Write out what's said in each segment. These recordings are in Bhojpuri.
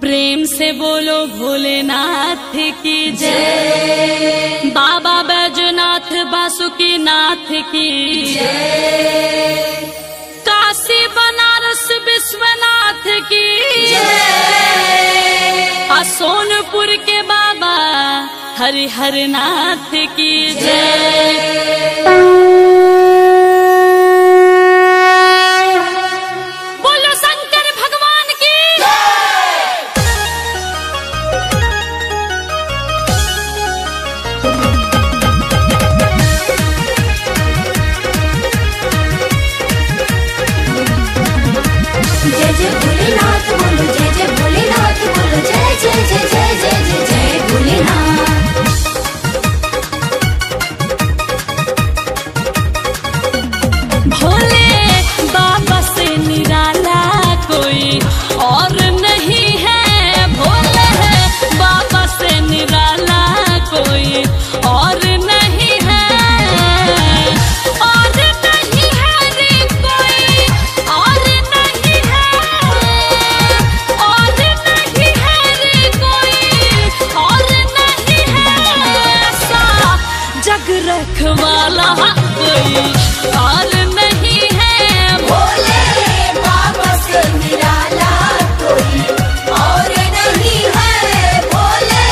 प्रेम से बोलो भोलेनाथ की जय, बाबा बैजनाथ बासुकी नाथ की जय, काशी बनारस विश्वनाथ की जय, सोनपुर के बाबा हरिहर नाथ की जय। रखवाला कोई और नहीं है, भोले बाबा से निराला कोई और नहीं है, भोले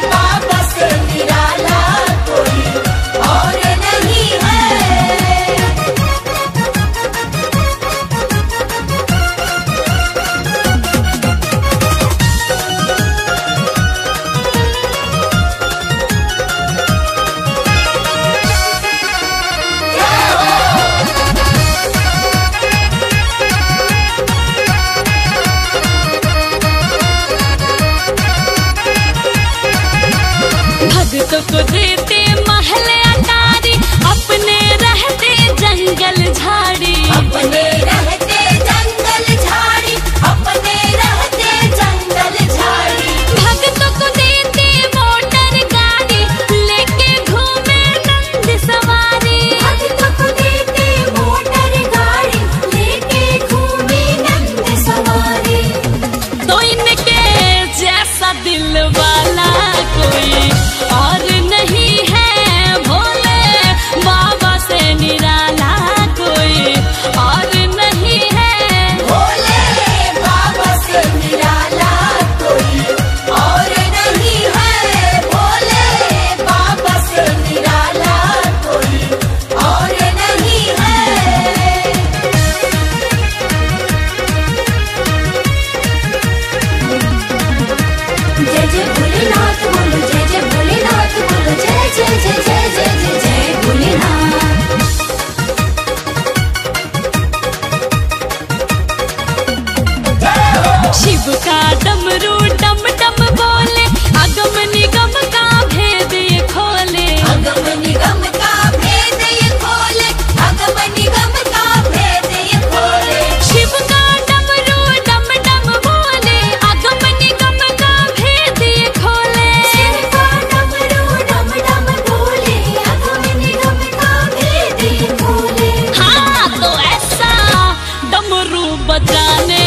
बाबा से निराला कोई और नहीं भक्तों को देते महल अटारी, अपने रहते जंगल झाड़ी, अपने रहते जंगल झाड़ी, अपने रहते जंगल झाड़ी। भक्तों को देते मोटर गाड़ी, लेके घूमे नंद सवारी, भक्तों को देते मोटर गाड़ी, लेके घूमे नंद सवारी। तो इनके जैसा दिल वाला कोई और नहीं है, भोले बाबा से निराला कोई और नहीं है, भोले बाबा से निराला कोई और नहीं है, भोले बाबा से निराला कोई और नहीं है। जय जय भोलेनाथ बोलो, जय जय भोलेनाथ बोलो, जय जय जय जय जय जय जय भोलेनाथ। शिव का डमरू डम डम बोले, अगम निगम का भेद ये खोले, अगम निगम का भेद ये खोले, अगम निगम का भेद ये खोले। शिव का डमरू डम डम बोले, अगम निगम का भेद ये खोले, शिव का डमरू डम डम बोले, अगम निगम का भेद ये खोले। हाँ तो ऐसा डमरू बजाने